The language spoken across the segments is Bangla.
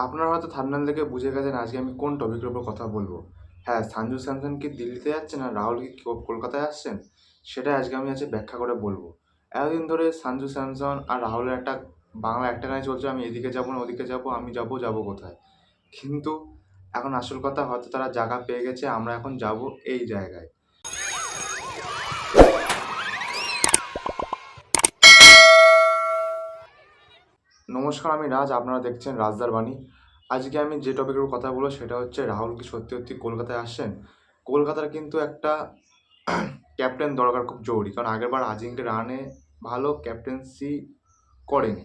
আপনারা হয়তো থাম্বনেল দেখে বুঝে গেছেন আজকে আমি কোন টপিকের উপর কথা বলবো। হ্যাঁ, সঞ্জু স্যামসন কি দিল্লিতে যাচ্ছেন আর রাহুল কি কলকাতায় আসছেন? সেটাই আজকে আমি ব্যাখ্যা করে বলবো। এতদিন ধরে সঞ্জু স্যামসন আর রাহুলের একটা বাংলা একটা গানই চলছে, আমি এদিকে যাবো না ওদিকে যাবো, আমি যাবো, যাবো কোথায়? কিন্তু এখন আসল কথা হয়তো তারা জায়গা পেয়ে গেছে, আমরা এখন যাবো এই জায়গায়। নমস্কার, আমি রাজ, আপনারা দেখছেন রাজদার বাণী। আজকে আমি যে টপিকের উপর কথা বলবো সেটা হচ্ছে রাহুল কি সত্যি সত্যি কলকাতায় আসছেন? কলকাতার কিন্তু একটা ক্যাপ্টেন দরকার খুব জরুরি, কারণ আগেরবার আজিঙ্কে রাহানে ভালো ক্যাপ্টেন্সি করেনি,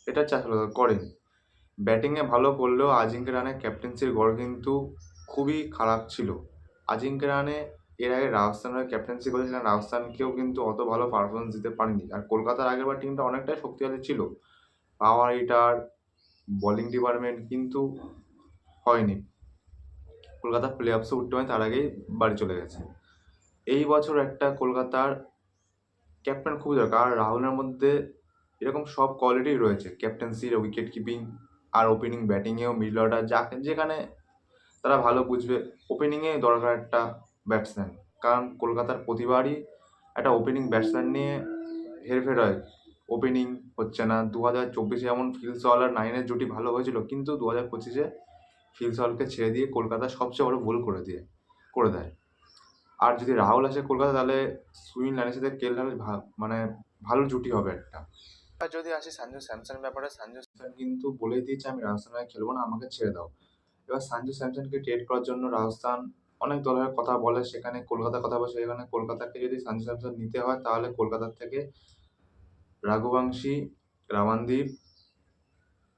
এটা হচ্ছে আসলে করেনি। ব্যাটিংয়ে ভালো করলেও আজিঙ্কে রাহানের ক্যাপ্টেন্সির গড় কিন্তু খুবই খারাপ ছিল। আজিঙ্কে রাহানে এর আগে রাজস্থানের ক্যাপ্টেন্সি করেছিলেন, রাজস্থানকেও কিন্তু অত ভালো পারফরমেন্স দিতে পারেনি। আর কলকাতার আগেরবার টিমটা অনেকটাই শক্তিশালী ছিল, পাওয়ার হিটার, বোলিং ডিপার্টমেন্ট, কিন্তু হয়নি। কলকাতা প্লে অফসে উঠতে হয়, তার আগেই বাড়ি চলে গেছে। এই বছর একটা কলকাতার ক্যাপ্টেন খুবই দরকার, আর রাহুলের মধ্যে এরকম সব কোয়ালিটি রয়েছে, ক্যাপ্টেন্সির, উইকেট কিপিং আর ওপেনিং, ব্যাটিংয়েও মিডল অর্ডার, যেখানে তারা ভালো বুঝবে। ওপেনিংয়ে দরকার একটা ব্যাটসম্যান, কারণ কলকাতার প্রতিবারই একটা ওপেনিং ব্যাটসম্যান নিয়ে হেরফের হয়। ওপেনিং হচ্ছে না। 2024 যেমন ফিল সল আর নাইনের জুটি ভালো হয়েছিল, কিন্তু 2025 ফিল সলকে ছেড়ে দিয়ে কলকাতা সবচেয়ে বড় ভুল করে দেয়। আর যদি রাহুল আসে কলকাতা, তাহলে সুইন লানের সাথে কেএল রাহুল মানে ভালো জুটি হবে একটা। আর যদি আসি সঞ্জু স্যামসনের ব্যাপারে, সঞ্জু স্যামসন কিন্তু বলেই দিয়েছে আমি রাজস্থানে খেলবো না, আমাকে ছেড়ে দাও। এবার সঞ্জু স্যামসনকে ট্রেড করার জন্য রাজস্থান অনেক দলের কথা বলে, সেখানে কলকাতার কথা বলে। সেখানে কলকাতাকে যদি সঞ্জু স্যামসন নিতে হয়, তাহলে কলকাতার থেকে রাঘুবংশী, রামানদীপ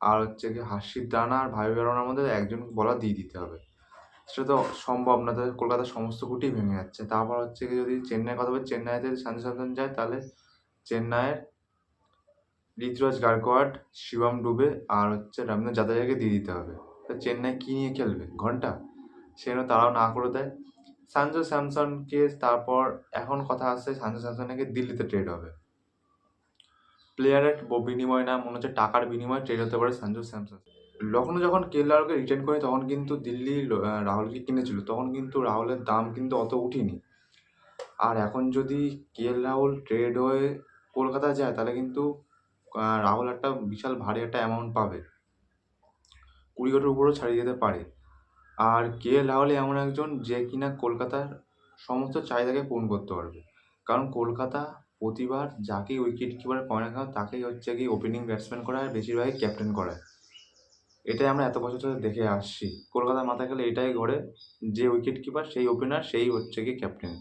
আর হচ্ছে কি হার্ষিত রানা আর ভাবি বেরোনার মধ্যে একজন বলার দিয়ে দিতে হবে। সেটা তো সম্ভব না, তাদের কলকাতার সমস্ত গুটি ভেঙে যাচ্ছে। তারপর হচ্ছে কি, যদি চেন্নাইয়ের কথা বলি, চেন্নাইতে যদি সঞ্জু স্যামসন যায়, তাহলে চেন্নাইয়ের ঋতুরাজ গায়কোয়াড়, শিবম ডুবে আর হচ্ছে রবীন্দ্র জাদেজাকে দিয়ে দিতে হবে। তো চেন্নাই কী নিয়ে খেলবে? ঘন্টা? সেজন্য তারাও না করে দেয় সঞ্জু স্যামসনকে। তারপর এখন কথা আসছে সঞ্জু স্যামসনকে দিল্লিতে ট্রেড হবে। প্লেয়ারের বিনিময় না, মনে হচ্ছে টাকার বিনিময়ে ট্রেড হতে পারে সঞ্জু স্যামসন। লখনৌ যখন কেএল রাহুলকে রিটেন করে, তখন কিন্তু দিল্লি রাহুলকে কিনেছিল, তখন কিন্তু রাহুলের দাম কিন্তু অত উঠিনি। আর এখন যদি কেএল রাহুল ট্রেড হয়ে কলকাতা যায়, তাহলে কিন্তু রাহুল একটা বিশাল ভারী একটা অ্যামাউন্ট পাবে, 20 কোটির উপরেও ছাড়িয়ে যেতে পারে। আর কেএল রাহুল এমন একজন যে কিনা কলকাতার সমস্ত চাহিদাকে পূরণ করতে পারবে, কারণ কলকাতা প্রতিবার যাকেই উইকেট কিপার করে না কেন, তাকেই হচ্ছে কি ওপেনিং ব্যাটসম্যান করায়, আর বেশিরভাগই ক্যাপ্টেন করায়। এটাই আমরা এত বছর ধরে দেখে আসছি। কলকাতার মাথায় গেলে এটাই ঘরে, যে উইকেট কিপার সেই ওপেনার, সেই হচ্ছে কি ক্যাপ্টেন।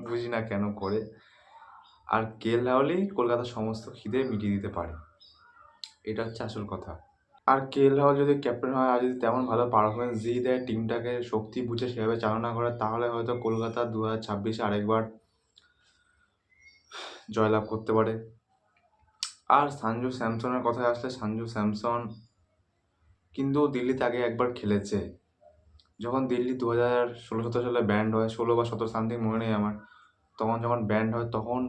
বুঝি না কেন করে। আর কেএল রাহুলই কলকাতার সমস্ত খিদে মিটিয়ে দিতে পারে, এটা হচ্ছে আসল কথা। আর কেএল রাহুল যদি ক্যাপ্টেন হয়, আর যদি তেমন ভালো পারফরমেন্স দিয়ে দেয়, টিমটাকে শক্তি বুঝে সেভাবে চালনা করে, তাহলে হয়তো কলকাতা 2026-এ আরেকবার জয়লাভ করতে পারে। আর সঞ্জু স্যামসনের কথায় আসলে, সঞ্জু স্যামসন কিন্তু দিল্লিতে আগে একবার খেলেছে, যখন দিল্লি 2016-17 সালে ব্যান্ড হয়, 16 বা 17 সামথিং মনে নেই আমার। তখন যখন ব্যান্ড হয়, তখন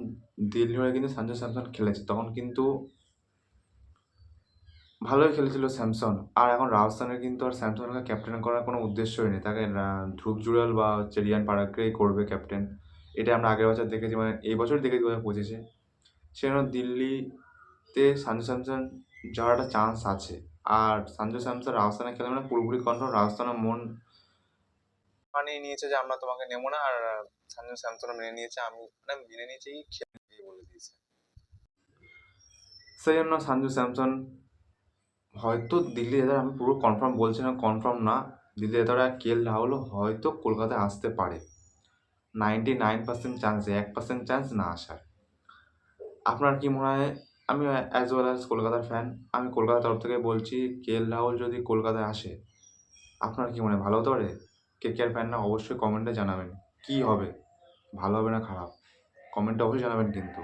দিল্লি হয়ে কিন্তু সঞ্জু স্যামসন খেলেছে, তখন কিন্তু ভালোই খেলেছিল স্যামসন। আর এখন রাজস্থানের কিন্তু আর স্যামসনকে ক্যাপ্টেন করার কোনো উদ্দেশ্যই নেই, তাকে ধ্রুব জুড়াল বা হচ্ছে রিয়ান পারাগকেই করবে ক্যাপ্টেন। এটা আমরা আগের বছর দেখেছি, মানে এই বছর দেখেছি 2025-এ। সেজন্য দিল্লিতে সঞ্জু স্যামসন যাওয়ার একটা চান্স আছে। আর সঞ্জু স্যামসন রাজস্থানে খেলে মানে পুরোপুরি কনফার্ম, রাজস্থানের মন মানিয়ে নিয়েছে যে আমরা তোমাকে নেবো না। আর সঞ্জু স্যামসনও মেনে নিয়েছে, আমি মানে মেনে নিয়েছি খেলবে বলে দিয়েছে। সেই জন্য সঞ্জু স্যামসন হয়তো দিল্লি যেতে, আমি পুরো কনফার্ম বলছি না, কনফার্ম না। দিল্লি যেতে আর কেএল রাহুলও হয়তো কলকাতায় আসতে পারে, 99% চান্সে, 1% চান্স না আসার। আপনার কি মনে হয়? আমি অ্যাজ ওয়েল অ্যাজ কলকাতার ফ্যান, আমি কলকাতার তরফ থেকে বলছি, কেএল রাহুল যদি কলকাতায় আসে, আপনার কি মনে হয় ভালো হতে পারে? কেকেআর ফ্যানরা অবশ্যই কমেন্টে জানাবেন কী হবে, ভালো হবে না খারাপ, কমেন্টে অবশ্যই জানাবেন কিন্তু।